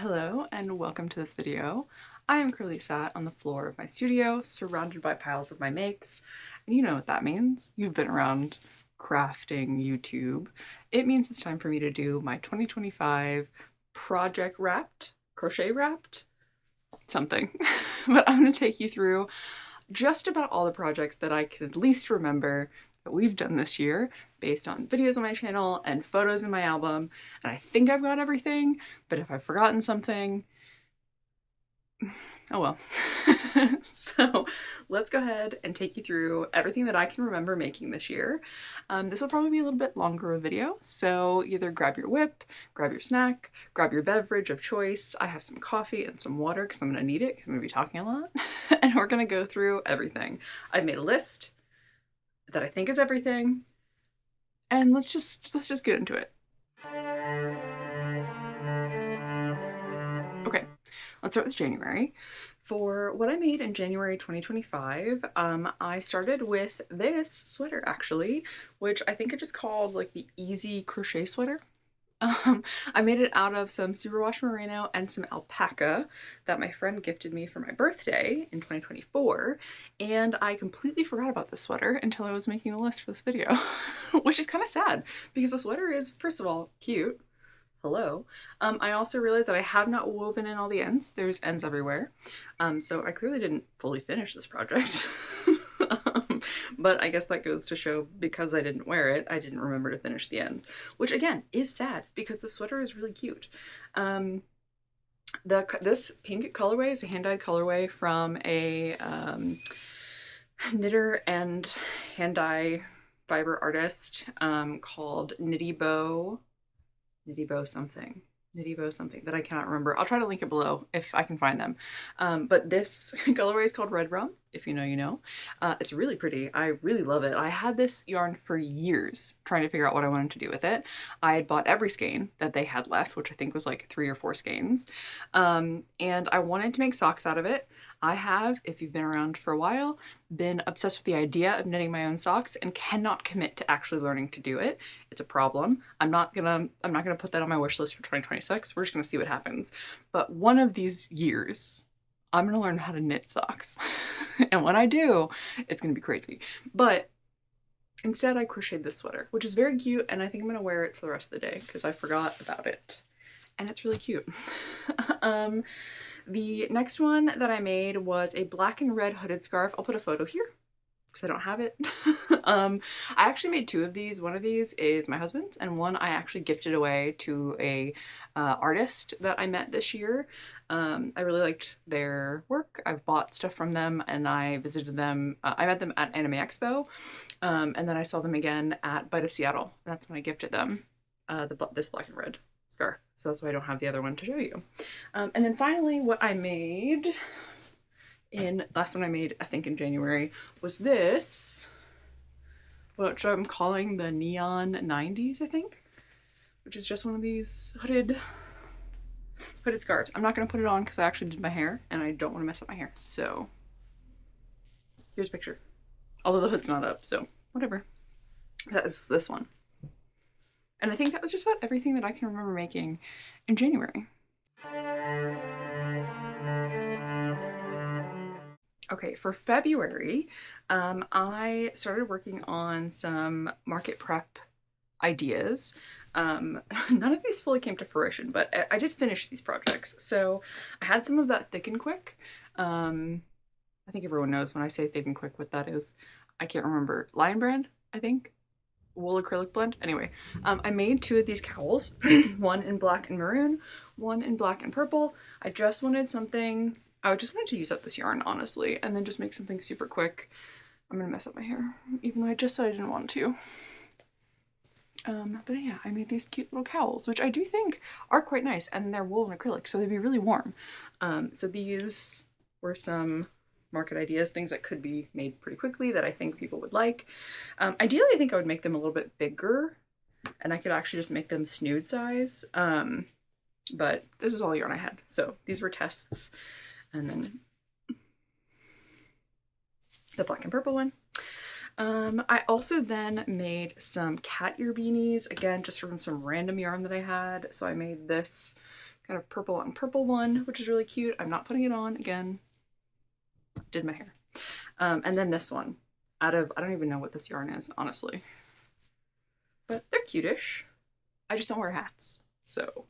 Hello and welcome to this video. I am currently sat on the floor of my studio surrounded by piles of my makes, and you know what that means. You've been around crafting YouTube. It means it's time for me to do my 2025 project wrapped, crochet wrapped, something. But I'm going to take you through just about all the projects that I can at least remember that we've done this year based on videos on my channel and photos in my album. And I think I've got everything, but if I've forgotten something, oh well. So let's go ahead and take you through everything that I can remember making this year. This will probably be a little bit longer of a video, so either grab your whip, grab your snack, grab your beverage of choice. I have some coffee and some water because I'm going to need it. I'm going to be talking a lot. And we're going to go through everything. I've made a list that I think is everything, and let's just get into it. Okay, let's start with January. For what I made in January 2025, I started with this sweater actually, which I think I just called like the easy crochet sweater. I made it out of some superwash merino and some alpaca that my friend gifted me for my birthday in 2024, and I completely forgot about this sweater until I was making the list for this video, which is kind of sad because the sweater is, first of all, cute. Hello. I also realized that I have not woven in all the ends. There's ends everywhere. So I clearly didn't fully finish this project. But I guess that goes to show because I didn't wear it, I didn't remember to finish the ends, which again is sad because the sweater is really cute. This pink colorway is a hand-dyed colorway from a knitter and hand-dye fiber artist called Knitty Bow something that I cannot remember. I'll try to link it below if I can find them. But this colorway is called Red Rum. If you know, you know. It's really pretty. I really love it. I had this yarn for years trying to figure out what I wanted to do with it. I had bought every skein that they had left, which I think was like 3 or 4 skeins. And I wanted to make socks out of it. I have, if you've been around for a while, been obsessed with the idea of knitting my own socks and cannot commit to actually learning to do it. It's a problem. I'm not gonna put that on my wish list for 2026. We're just gonna see what happens. But one of these years, I'm gonna learn how to knit socks. And when I do, it's gonna be crazy. But instead I crocheted this sweater, which is very cute, and I think I'm gonna wear it for the rest of the day because I forgot about it. And it's really cute. The next one that I made was a black and red hooded scarf. I'll put a photo here because I don't have it. I actually made 2 of these. One of these is my husband's, and one I actually gifted away to a artist that I met this year. I really liked their work. I've bought stuff from them, and I visited them. I met them at Anime Expo, and then I saw them again at Bite of Seattle. That's when I gifted them this black and red scarf. So that's why I don't have the other one to show you. And then finally, what I made last one I made, I think in January, was this, which I'm calling the Neon 90s, I think, which is just one of these hooded scarves. I'm not going to put it on because I actually did my hair and I don't want to mess up my hair. So here's a picture. Although the hood's not up, so whatever. That is this one. And I think that was just about everything that I can remember making in January. Okay, for February, I started working on some market prep ideas. None of these fully came to fruition, but I did finish these projects. So I had some of that Thick and Quick. I think everyone knows when I say Thick and Quick what that is. I can't remember. Lion Brand, I think. Wool acrylic blend. Anyway, I made 2 of these cowls, one in black and maroon, one in black and purple. I just wanted to use up this yarn, honestly, and then just make something super quick. I'm gonna mess up my hair, even though I just said I didn't want to. But yeah, I made these cute little cowls, which I do think are quite nice, and they're wool and acrylic, so they'd be really warm. So these were some market ideas, things that could be made pretty quickly that I think people would like. Ideally, I think I would make them a little bit bigger, and I could actually just make them snood size. But this is all yarn I had, so these were tests. And then the black and purple one. I also then made some cat ear beanies, again, just from some random yarn that I had. So I made this kind of purple on purple one, which is really cute. I'm not putting it on again. Did my hair. And then this one out of, I don't even know what this yarn is, honestly. But they're cutish. I just don't wear hats. So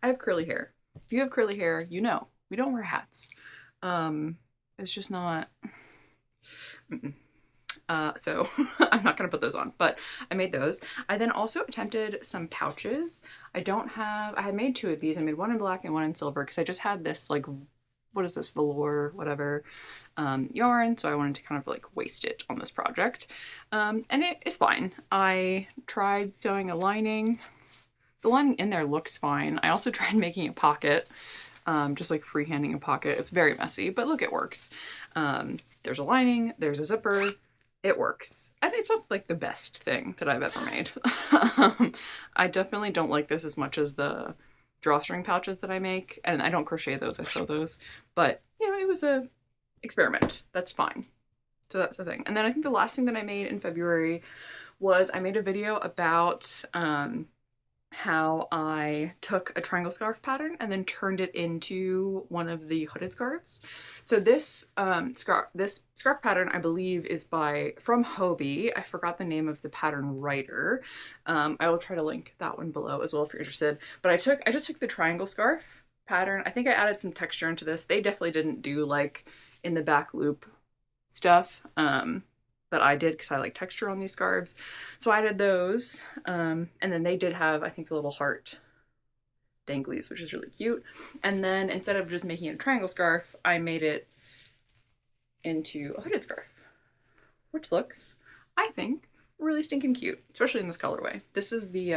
I have curly hair. If you have curly hair, you know, we don't wear hats. It's just not, so I'm not gonna put those on, but I made those. I then also attempted some pouches. I had made 2 of these. I made one in black and one in silver because I just had this like, what is this, velour, whatever, yarn. So I wanted to kind of like waste it on this project. And it is fine. I tried sewing a lining. The lining in there looks fine. I also tried making a pocket, just like freehanding a pocket. It's very messy, but look, it works. There's a lining, there's a zipper, it works. And it's not like the best thing that I've ever made. I definitely don't like this as much as the drawstring pouches that I make, and I don't crochet those, I sew those, but you know, it was a experiment. That's fine. So that's the thing. And then I think the last thing that I made in February was I made a video about how I took a triangle scarf pattern and then turned it into one of the hooded scarves. So this scarf pattern, I believe, is from Hobie. I forgot the name of the pattern writer. I will try to link that one below as well if you're interested. But I just took the triangle scarf pattern. I think I added some texture into this. They definitely didn't do like in the back loop stuff. But I did because I like texture on these scarves. So I did those. And then they did have, I think, a little heart danglies, which is really cute. And then instead of just making it a triangle scarf, I made it into a hooded scarf, which looks, I think, really stinking cute, especially in this colorway. This is the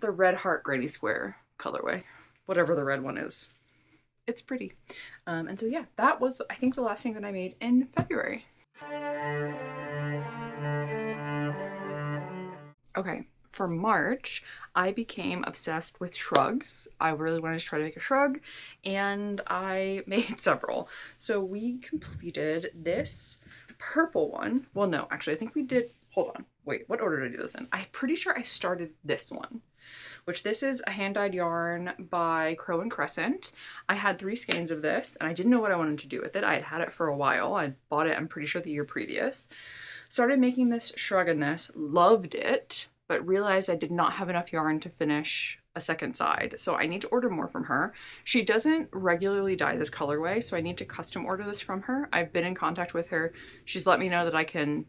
red heart granny square colorway, whatever the red one is. It's pretty. And so yeah, that was, I think, the last thing that I made in February. Okay, for March, I became obsessed with shrugs. I really wanted to try to make a shrug, and I made several. So we completed this purple one. Well, no, actually, I think we did, hold on, wait, what order did I do this in? I'm pretty sure I started this one, which this is a hand-dyed yarn by Crow and Crescent. I had 3 skeins of this, and I didn't know what I wanted to do with it. I had had it for a while. I bought it, I'm pretty sure, the year previous. Started making this shrug in this, loved it, but realized I did not have enough yarn to finish a second side. So I need to order more from her. She doesn't regularly dye this colorway, so I need to custom order this from her. I've been in contact with her. She's let me know that I can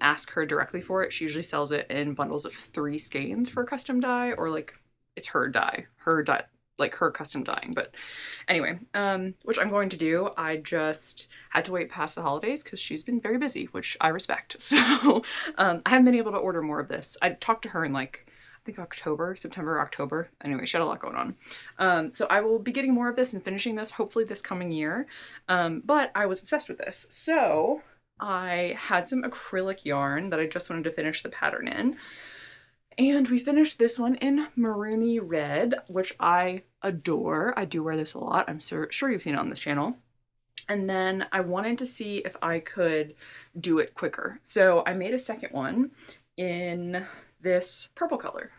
ask her directly for it. She usually sells it in bundles of 3 skeins for custom dye, or like it's her dye, like her custom dyeing. But anyway, which I'm going to do. I just had to wait past the holidays because she's been very busy, which I respect. So I haven't been able to order more of this. I talked to her in like, I think September, October. Anyway, she had a lot going on. So I will be getting more of this and finishing this hopefully this coming year. But I was obsessed with this. So I had some acrylic yarn that I just wanted to finish the pattern in. And we finished this one in maroony red, which I adore. I do wear this a lot. I'm sure you've seen it on this channel. And then I wanted to see if I could do it quicker. So I made a second one in this purple color,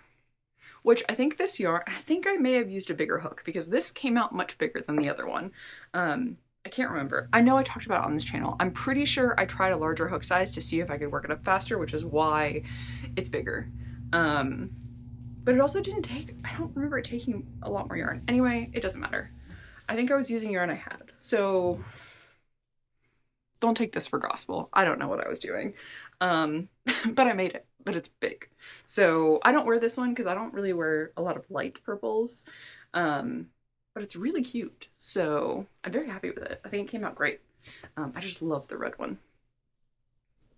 which I think this yarn, I think I may have used a bigger hook because this came out much bigger than the other one. I can't remember. I know I talked about it on this channel. I'm pretty sure I tried a larger hook size to see if I could work it up faster, which is why it's bigger. But it also didn't take, I don't remember it taking a lot more yarn. Anyway, it doesn't matter. I think I was using yarn I had. So don't take this for gospel. I don't know what I was doing. But I made it, but it's big. So I don't wear this one because I don't really wear a lot of light purples. But it's really cute. So I'm very happy with it. I think it came out great. I just love the red one.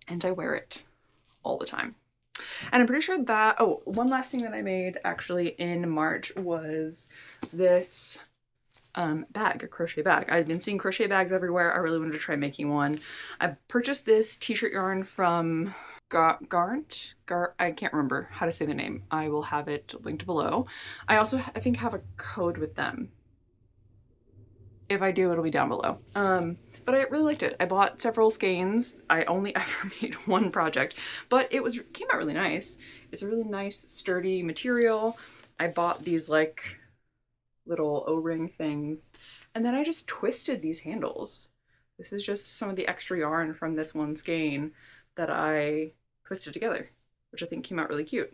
And I wear it all the time. And I'm pretty sure that, oh, one last thing that I made actually in March was this bag, a crochet bag. I've been seeing crochet bags everywhere. I really wanted to try making one. I purchased this t-shirt yarn from Garnt. I can't remember how to say the name. I will have it linked below. I also, I think, have a code with them. If I do, it'll be down below. But I really liked it. I bought several skeins. I only ever made one project, but it came out really nice. It's a really nice, sturdy material. I bought these like little O-ring things. And then I just twisted these handles. This is just some of the extra yarn from this one skein that I twisted together, which I think came out really cute.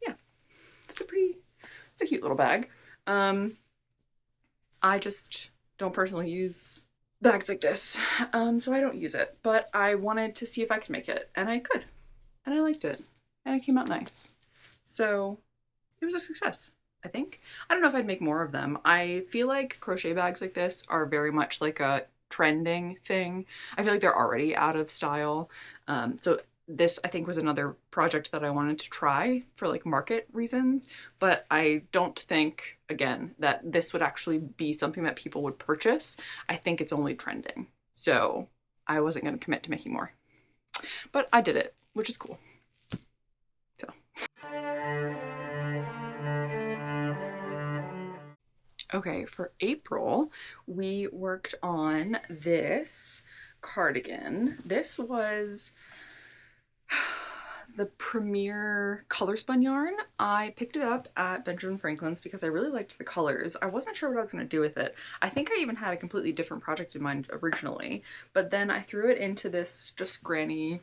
Yeah, it's a cute little bag. I just don't personally use bags like this, so I don't use it, but I wanted to see if I could make it, and I could, and I liked it, and it came out nice. So it was a success, I think. I don't know if I'd make more of them. I feel like crochet bags like this are very much like a trending thing. I feel like they're already out of style. So this, I think, was another project that I wanted to try for like market reasons, but I don't think, again, that this would actually be something that people would purchase. I think it's only trending. So I wasn't going to commit to making more, but I did it, which is cool. So. Okay, for April, we worked on this cardigan. This was the Premier color spun yarn. I picked it up at Benjamin Franklin's because I really liked the colors. I wasn't sure what I was going to do with it. I think I even had a completely different project in mind originally, but then I threw it into this just granny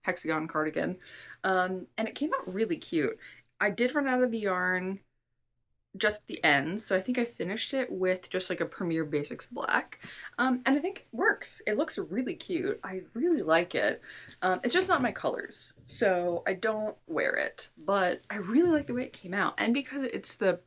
hexagon cardigan, and it came out really cute. I did run out of the yarn just the ends, so I think I finished it with just like a Premier Basics black, and I think it works. It looks really cute. I really like it. It's just not my colors, so I don't wear it, but I really like the way it came out, and because it's the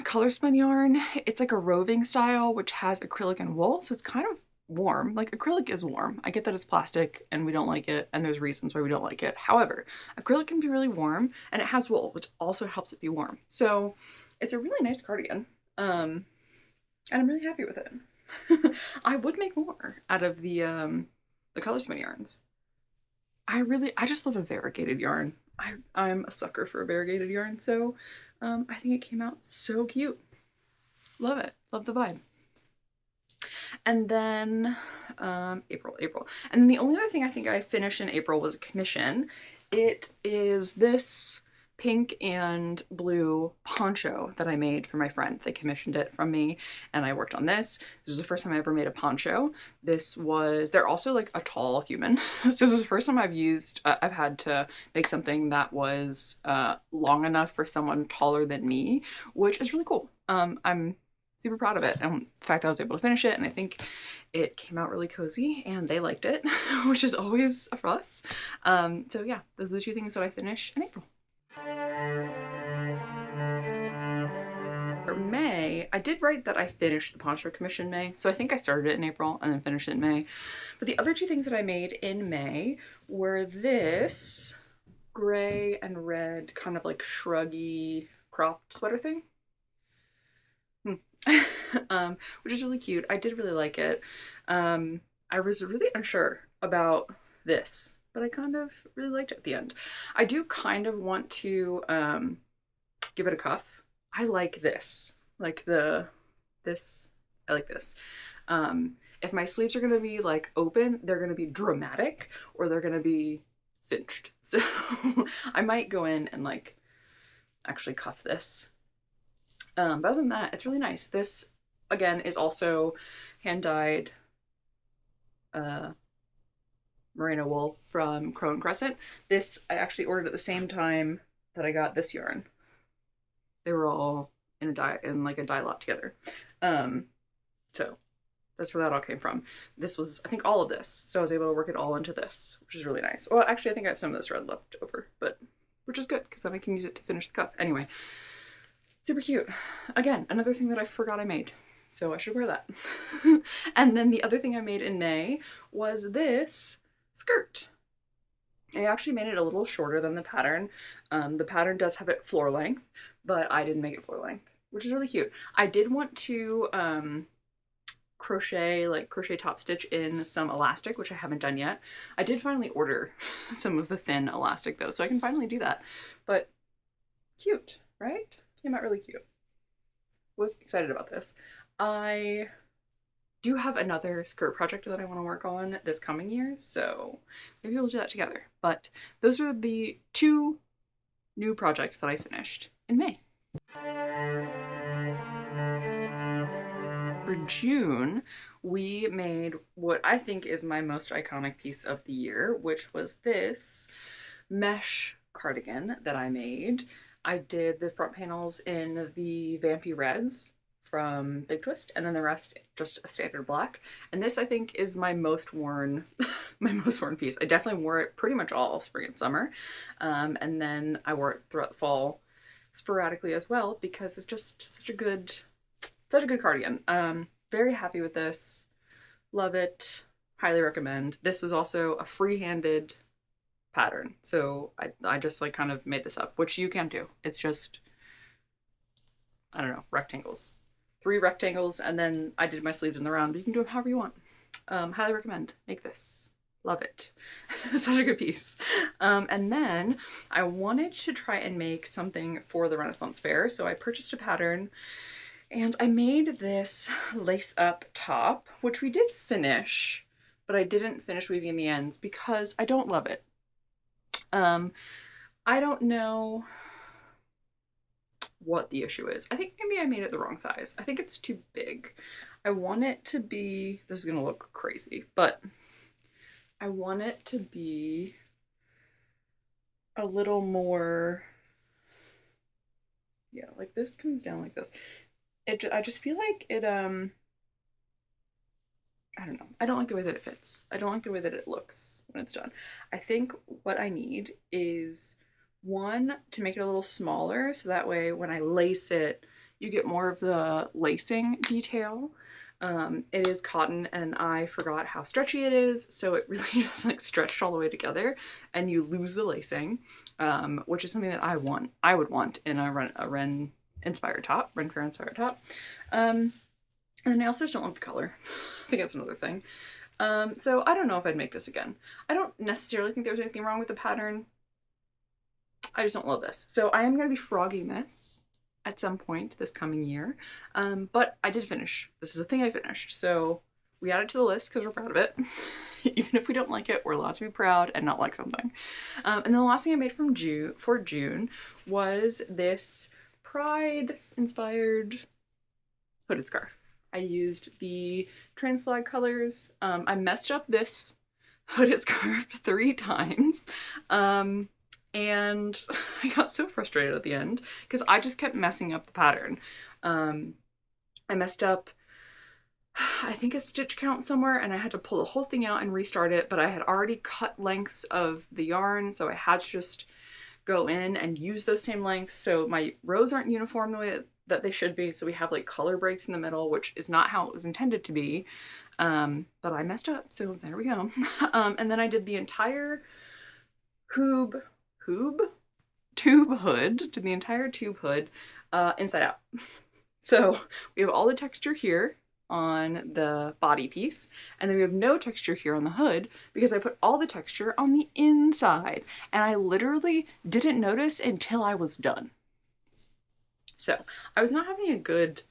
color spun yarn, it's like a roving style which has acrylic and wool, so it's kind of warm. Like, acrylic is warm. I get that it's plastic and we don't like it, and there's reasons why we don't like it. However, acrylic can be really warm, and it has wool, which also helps it be warm. So it's a really nice cardigan, and I'm really happy with it. I would make more out of the color spin yarns. I just love a variegated yarn. I'm a sucker for a variegated yarn, so I think it came out so cute. Love it. Love the vibe. And then April. And then the only other thing I think I finished in April was a commission. It is this pink and blue poncho that I made for my friend. They commissioned it from me, and I worked on this. This was the first time I ever made a poncho. They're also like a tall human. So this is the first time I've had to make something that was long enough for someone taller than me, which is really cool. I'm super proud of it, and the fact that I was able to finish it, and I think it came out really cozy and they liked it, which is always a plus. So yeah, those are the two things that I finished in April. For May, I did write that I finished the poncho commission in May, so I think I started it in April and then finished it in May. But the other two things that I made in May were this gray and red kind of like shruggy cropped sweater thing. Which is really cute. I did really like it. I was really unsure about this, but I kind of really liked it at the end. I do kind of want to give it a cuff. I like this. Like I like this. If my sleeves are gonna be like open, they're gonna be dramatic or they're gonna be cinched. So I might go in and like actually cuff this. But other than that, it's really nice. This, again, is also hand-dyed merino wool from Crow & Crescent. This I actually ordered at the same time that I got this yarn. They were all in like a dye lot together. So that's where that all came from. This was, I think, all of this. So I was able to work it all into this, which is really nice. Well, actually, I think I have some of this red left over, but which is good because then I can use it to finish the cuff. Anyway. Super cute. Again, another thing that I forgot I made, so I should wear that. And then the other thing I made in May was this skirt. I actually made it a little shorter than the pattern. The pattern does have it floor length, but I didn't make it floor length, which is really cute. I did want to crochet top stitch in some elastic, which I haven't done yet. I did finally order some of the thin elastic though, so I can finally do that. But cute, right? Came out really cute. Was excited about this. I do have another skirt project that I want to work on this coming year, so maybe we'll do that together. But those are the two new projects that I finished in May. in June, we made what I think is my most iconic piece of the year, which was this mesh cardigan that I made. I did the front panels in the Vampy Reds from Big Twist, and then the rest just a standard black. And this, I think, is my most worn my most worn piece. I definitely wore it pretty much all spring and summer, and then I wore it throughout the fall sporadically as well, because it's just such a good cardigan. Very happy with this. Love it. Highly recommend. This was also a free-handed pattern, so I just like kind of made this up, which you can do. It's just, I don't know, rectangles. 3 rectangles, and then I did my sleeves in the round, but you can do them however you want. Highly recommend. Make this. Love it. Such a good piece. And then I wanted to try and make something for the Renaissance Fair, so I purchased a pattern and I made this lace up top, which we did finish, but I didn't finish weaving in the ends because I don't love it. I don't know what the issue is. I think maybe I made it the wrong size. I think it's too big. I want it to be, this is gonna look crazy, but I want it to be a little more, yeah, like this comes down like this. I just feel like it, I don't know. I don't like the way that it fits. I don't like the way that it looks when it's done. I think what I need is, one, to make it a little smaller, so that way when I lace it, you get more of the lacing detail. It is cotton, and I forgot how stretchy it is, so it really just like stretched all the way together, and you lose the lacing, which is something that I would want in a Ren inspired top, Ren Fair inspired top. And I also just don't like the color. I think that's another thing. So I don't know if I'd make this again. I don't necessarily think there was anything wrong with the pattern. I just don't love this. So I am going to be frogging this at some point this coming year. But I did finish. This is a thing I finished. So we add it to the list because we're proud of it. Even if we don't like it, we're allowed to be proud and not like something. And then the last thing I made for June was this Pride inspired hooded scarf. I used the trans flag colors. I messed up this hooded scarf 3 times. And I got so frustrated at the end because I just kept messing up the pattern. I messed up, I think, a stitch count somewhere, and I had to pull the whole thing out and restart it, but I had already cut lengths of the yarn, so I had to just go in and use those same lengths. So my rows aren't uniform the way that they should be, so we have like color breaks in the middle, which is not how it was intended to be. But I messed up, so there we go. And then I did the entire tube hood, to the entire tube hood, inside out. So we have all the texture here on the body piece, and then we have no texture here on the hood because I put all the texture on the inside, and I literally didn't notice until I was done. So I was not having a good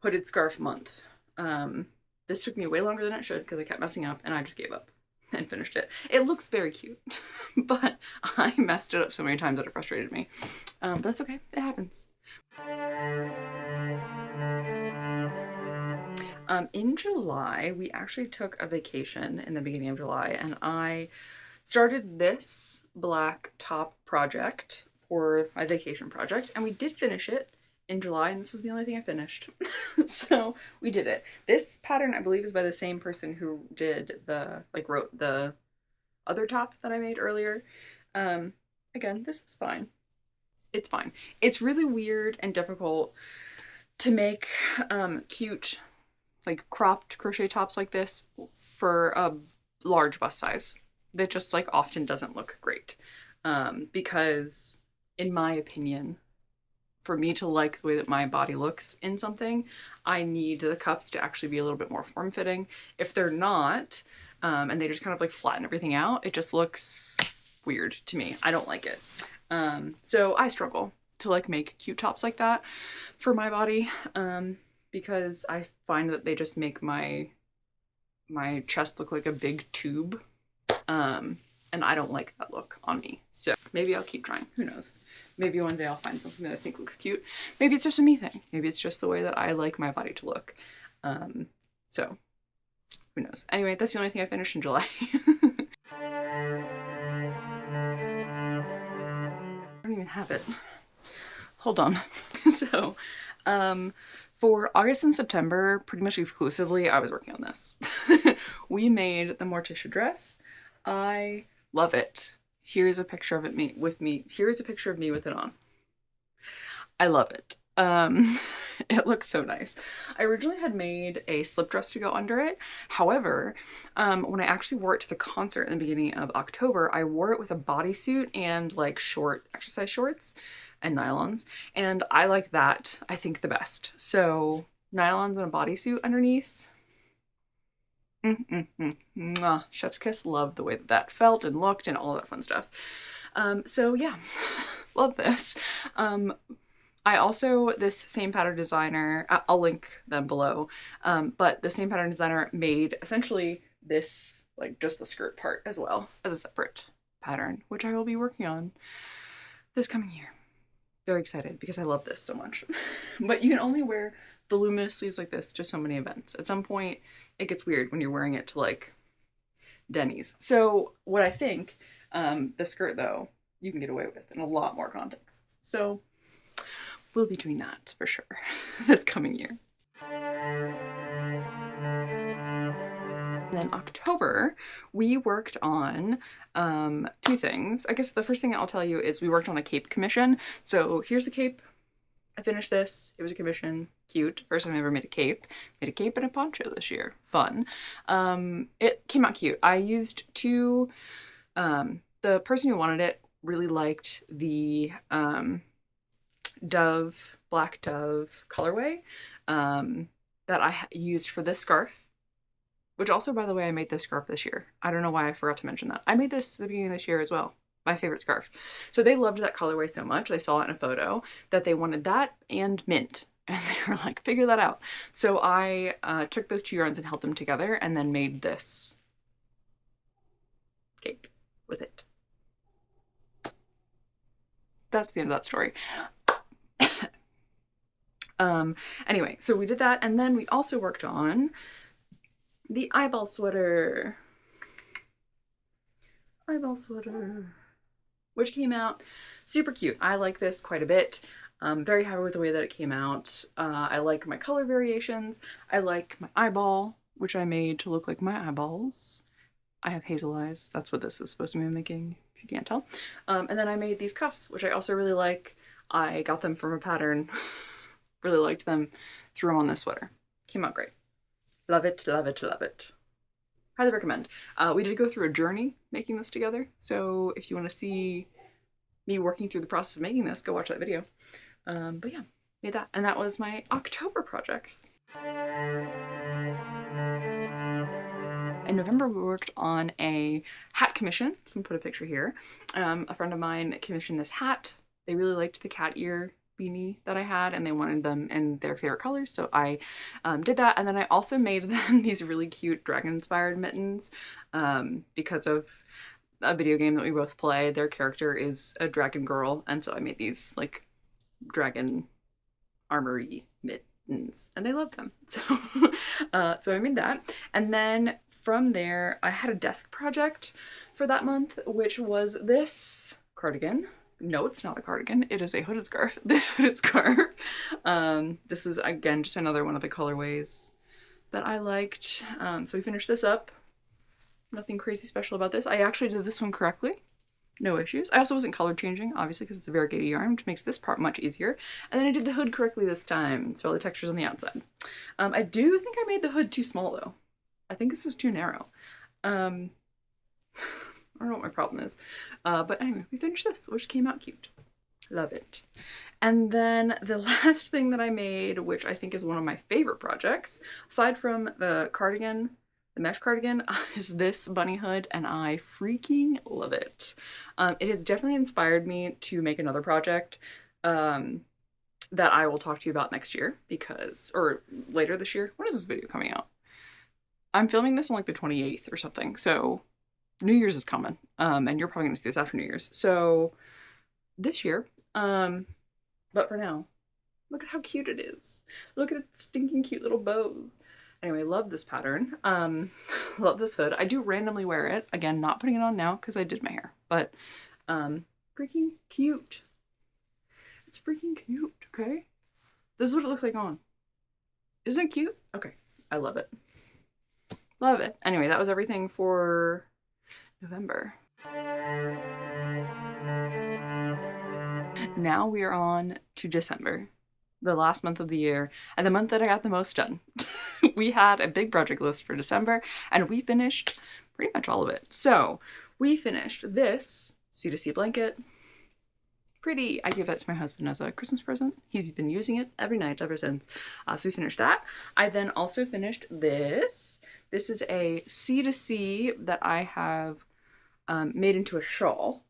hooded scarf month. This took me way longer than it should because I kept messing up, and I just gave up and finished it. It looks very cute, but I messed it up so many times that it frustrated me. But that's okay, it happens. In July, we actually took a vacation in the beginning of July, and I started this black top project for my vacation project, and we did finish it in July, and this was the only thing I finished. So we did it. This pattern, I believe, is by the same person who did wrote the other top that I made earlier. Again, this is fine. It's fine. It's really weird and difficult to make cute, like cropped crochet tops like this for a large bust size. That just like often doesn't look great. Because in my opinion, for me to like the way that my body looks in something, I need the cups to actually be a little bit more form-fitting. If they're not, and they just kind of like flatten everything out, it just looks weird to me. I don't like it. So I struggle to like make cute tops like that for my body, because I find that they just make my chest look like a big tube. And I don't like that look on me. So maybe I'll keep trying. Who knows? Maybe one day I'll find something that I think looks cute. Maybe it's just a me thing. Maybe it's just the way that I like my body to look. So who knows? Anyway, that's the only thing I finished in July. I don't even have it. Hold on. So, for August and September, pretty much exclusively, I was working on this. We made the Morticia dress. I love it. Here's a picture of it with me. Here's a picture of me with it on. I love it. It looks so nice. I originally had made a slip dress to go under it. However, when I actually wore it to the concert in the beginning of October, I wore it with a bodysuit and like short exercise shorts and nylons. And I like that, I think, the best. So nylons and a bodysuit underneath. Mwah. Chef's kiss. Love the way that that felt and looked and all that fun stuff. So yeah, love this. I also, this same pattern designer, I'll link them below, but the same pattern designer made essentially this, like just the skirt part as well as a separate pattern, which I will be working on this coming year. Very excited because I love this so much. But you can only wear voluminous sleeves like this to so many events. At some point, it gets weird when you're wearing it to like Denny's. So what I think, the skirt though, you can get away with in a lot more contexts. So we'll be doing that for sure this coming year. And then October, we worked on two things. I guess the first thing I'll tell you is we worked on a cape commission. So here's the cape. I finished this. It was a commission. Cute. First time I ever made a cape. Made a cape and a poncho this year. Fun. It came out cute. I used two, the person who wanted it really liked the black dove colorway that I used for this scarf, which also, by the way, I made this scarf this year. I don't know why I forgot to mention that. I made this at the beginning of this year as well. My favorite scarf. So they loved that colorway so much, they saw it in a photo, that they wanted that and mint. And they were like, figure that out. So I took those two yarns and held them together and then made this cape with it. That's the end of that story. Anyway, so we did that, and then we also worked on the eyeball sweater. Which came out super cute. I like this quite a bit. I'm very happy with the way that it came out. I like my color variations. I like my eyeball, which I made to look like my eyeballs. I have hazel eyes. That's what this is supposed to be mimicking, if you can't tell. And then I made these cuffs, which I also really like. I got them from a pattern. Really liked them. Threw them on this sweater. Came out great. Love it, love it, love it. Highly recommend. We did go through a journey making this together. So if you want to see me working through the process of making this, go watch that video. But yeah, made that. And that was my October projects. In November, we worked on a hat commission. So I'm gonna put a picture here. A friend of mine commissioned this hat. They really liked the cat ear beanie that I had, and they wanted them in their favorite colors, so I did that. And then I also made them these really cute dragon-inspired mittens because of a video game that we both play. Their character is a dragon girl, and so I made these like dragon armory mittens, and they loved them. So, so I made that. And then from there, I had a desk project for that month, which was this cardigan. No, it's not a cardigan. It is a hooded scarf. This hooded scarf. This was, again, just another one of the colorways that I liked. So we finished this up. Nothing crazy special about this. I actually did this one correctly. No issues. I also wasn't color changing, obviously, because it's a variegated yarn, which makes this part much easier. And then I did the hood correctly this time, so all the texture's on the outside. I do think I made the hood too small, though. I think this is too narrow. I don't know what my problem is. But anyway, we finished this, which came out cute. Love it. And then the last thing that I made, which I think is one of my favorite projects, aside from the cardigan, the mesh cardigan, is this bunny hood, and I freaking love it. It has definitely inspired me to make another project that I will talk to you about next year, because, or later this year. When is this video coming out? I'm filming this on like the 28th or something, so New Year's is coming, and you're probably gonna see this after New Year's. So this year, but for now, Look at how cute it is. Look at its stinking cute little bows. Anyway, love this pattern. Love this hood. I do randomly wear it. Again, not putting it on now because I did my hair, but freaking cute. It's freaking cute, okay? This is what it looks like on. Isn't it cute? Okay, I love it. Love it. Anyway, that was everything for November. Now we are on to December, the last month of the year, and the month that I got the most done. We had a big project list for December, and we finished pretty much all of it. So we finished this C2C blanket. Pretty. I gave that to my husband as a Christmas present. He's been using it every night ever since. So we finished that. I then also finished this. This is a C2C that I have made into a shawl.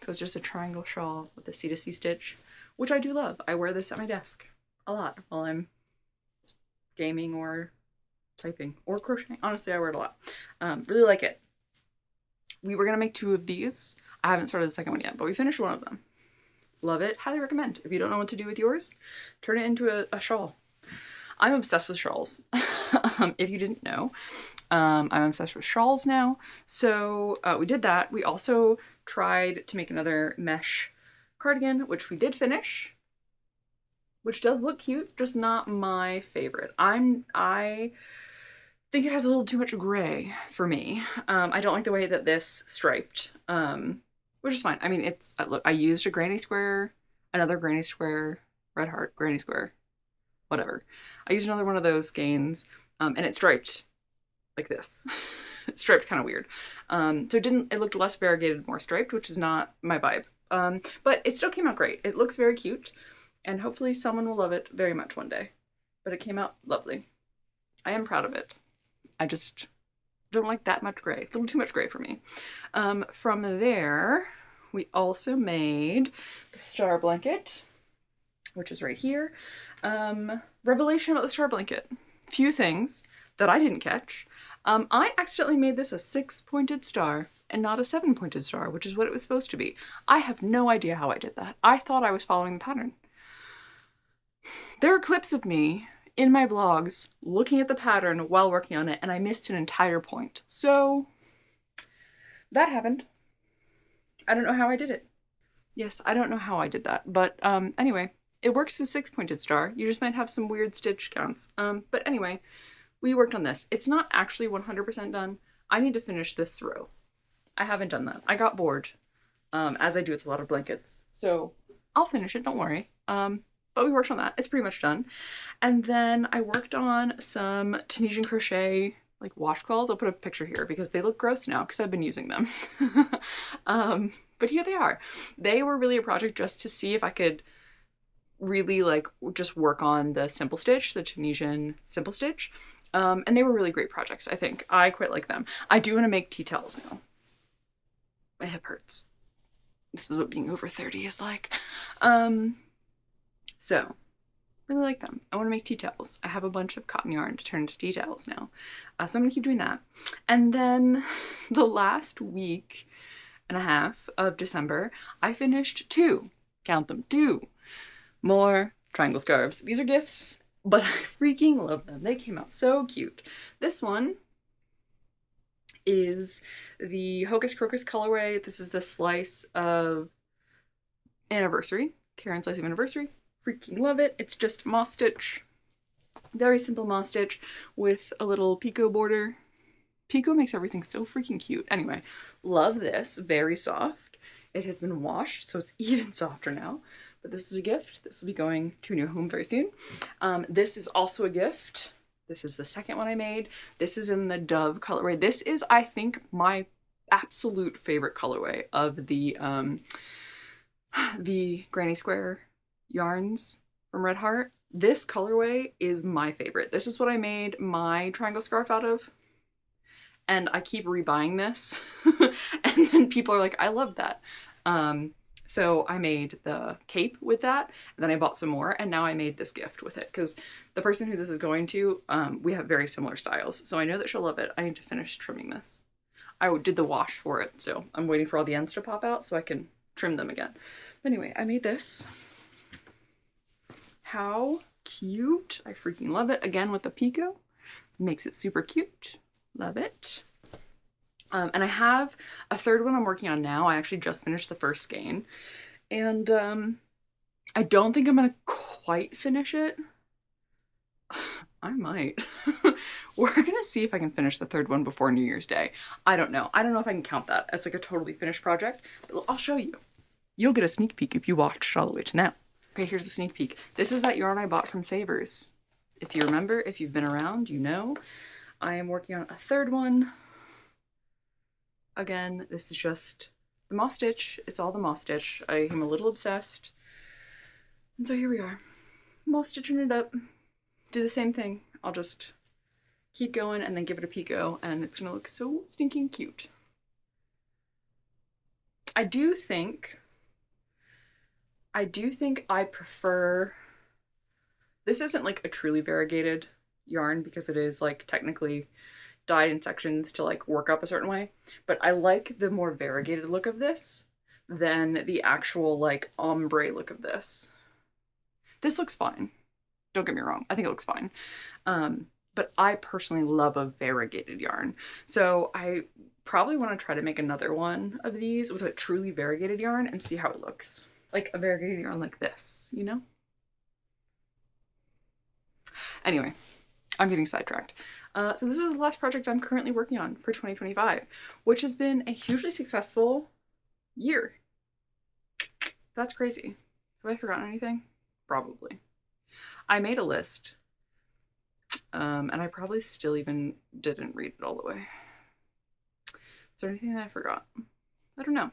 So it's just a triangle shawl with a C2C stitch, which I do love. I wear this at my desk a lot while I'm gaming or typing or crocheting. Honestly, I wear it a lot. Really like it. We were gonna make 2 of these. I haven't started the second one yet, but we finished one of them. Love it. Highly recommend. If you don't know what to do with yours, turn it into a shawl. I'm obsessed with shawls. If you didn't know, I'm obsessed with shawls now. So we did that. We also tried to make another mesh cardigan, which we did finish, which does look cute, just not my favorite. I think it has a little too much gray for me. I don't like the way that this striped, which is fine. I mean, it's, look, I used a granny square, another granny square, red heart, granny square, whatever. I used another one of those skeins, and it striped like this. It striped kind of weird. So it looked less variegated, more striped, which is not my vibe. But it still came out great. It looks very cute, and hopefully someone will love it very much one day. But it came out lovely. I am proud of it. I just don't like that much gray. A little too much gray for me. From there, we also made the star blanket, which is right here. Revelation about the star blanket. Few things that I didn't catch. I accidentally made this a 6-pointed star and not a 7-pointed star, which is what it was supposed to be. I have no idea how I did that. I thought I was following the pattern. There are clips of me in my vlogs looking at the pattern while working on it, and I missed an entire point. So that happened. I don't know how I did it. Yes, I don't know how I did that, but anyway, it works as a 6-pointed star. You just might have some weird stitch counts. But anyway, we worked on this. It's not actually 100% done. I need to finish this row. I haven't done that. I got bored, as I do with a lot of blankets. So I'll finish it, don't worry. But we worked on that. It's pretty much done. And then I worked on some Tunisian crochet like washcloths. I'll put a picture here because they look gross now because I've been using them. But here they are. They were really a project just to see if I could really like just work on the simple stitch, the Tunisian simple stitch. And they were really great projects, I think. I quite like them. I do want to make tea towels now. My hip hurts. This is what being over 30 is like. So, really like them. I want to make tea towels. I have a bunch of cotton yarn to turn into tea towels now. So I'm going to keep doing that. And then the last week and a half of December, I finished 2, count them, 2 more triangle scarves. These are gifts, but I freaking love them. They came out so cute. This one is the Hocus Crocus colorway. This is the slice of anniversary, Karen slice of anniversary. Freaking love it. It's just moss stitch, very simple moss stitch with a little picot border. Picot makes everything so freaking cute. Anyway, love this. Very soft. It has been washed, so it's even softer now. But this is a gift. This will be going to a new home very soon. This is also a gift. This is the second one I made. This is in the Dove colorway. This is, I think, my absolute favorite colorway of the Granny Square yarns from Red Heart. This colorway is my favorite. This is what I made my triangle scarf out of. And I keep rebuying this. And then people are like, I love that. So I made the cape with that, and then I bought some more, and now I made this gift with it because the person who this is going to, we have very similar styles. So I know that she'll love it. I need to finish trimming this. I did the wash for it, so I'm waiting for all the ends to pop out so I can trim them again. But anyway, I made this. How cute. I freaking love it. Again with the picot. Makes it super cute. Love it. And I have a third one I'm working on now. I actually just finished the first skein. And I don't think I'm gonna quite finish it. I might. We're gonna see if I can finish the third one before New Year's Day. I don't know. I don't know if I can count that as like a totally finished project, but I'll show you. You'll get a sneak peek if you watched all the way to now. Okay, here's a sneak peek. This is that yarn I bought from Savers. If you remember, if you've been around, you know. I am working on a third one. Again, this is just the moss stitch. It's all the moss stitch. I am a little obsessed. And so here we are. Moss stitching it up. Do the same thing. I'll just keep going and then give it a picot, and it's gonna look so stinking cute. I do think I prefer, this isn't like a truly variegated yarn because it is like technically dyed in sections to like work up a certain way, but I like the more variegated look of this than the actual like ombre look of this. This looks fine. Don't get me wrong. I think it looks fine. But I personally love a variegated yarn. So I probably want to try to make another one of these with a truly variegated yarn and see how it looks. Like a variegated yarn like this, you know? Anyway, I'm getting sidetracked. So this is the last project I'm currently working on for 2025, which has been a hugely successful year. That's crazy. Have I forgotten anything? Probably. I made a list, and I probably still even didn't read it all the way. Is there anything that I forgot? I don't know.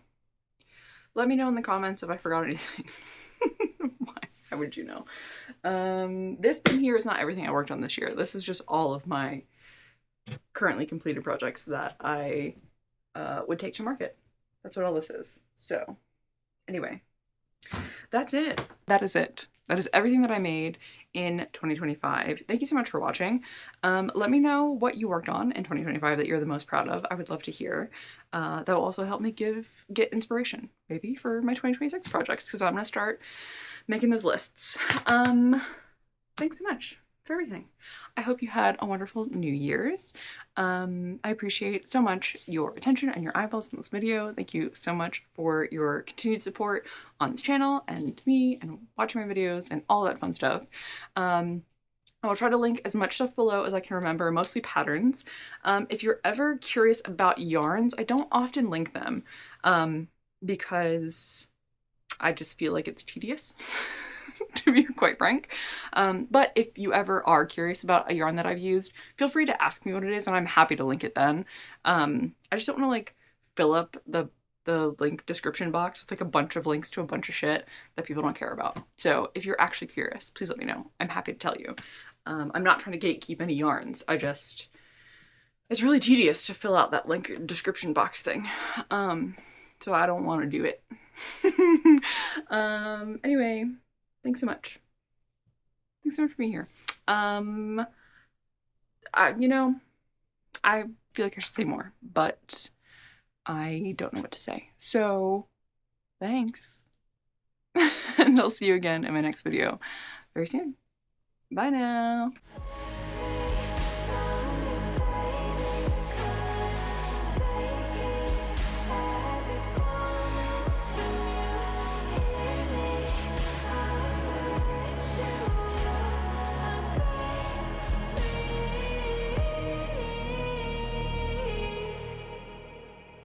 Let me know in the comments if I forgot anything. Why? How would you know? This bin here is not everything I worked on this year. This is just all of my currently completed projects that I would take to market. That's what all this is. So anyway, that's it. That is it. That is everything that I made in 2025. Thank you so much for watching. Let me know what you worked on in 2025 that you're the most proud of. I would love to hear. That will also help me get inspiration, maybe, for my 2026 projects, because I'm going to start making those lists. Thanks so much for everything. I hope you had a wonderful New Year's. I appreciate so much your attention and your eyeballs in this video. Thank you so much for your continued support on this channel and me and watching my videos and all that fun stuff. I will try to link as much stuff below as I can remember, mostly patterns. If you're ever curious about yarns, I don't often link them because I just feel like it's tedious. To be quite frank. But if you ever are curious about a yarn that I've used, feel free to ask me what it is and I'm happy to link it then. I just don't want to like fill up the link description box with like a bunch of links to a bunch of shit that people don't care about. So if you're actually curious, please let me know. I'm happy to tell you. I'm not trying to gatekeep any yarns. It's really tedious to fill out that link description box thing. So I don't want to do it. Anyway, thanks so much. Thanks so much for being here. You know, I feel like I should say more, but I don't know what to say. So, thanks. And I'll see you again in my next video very soon. Bye now.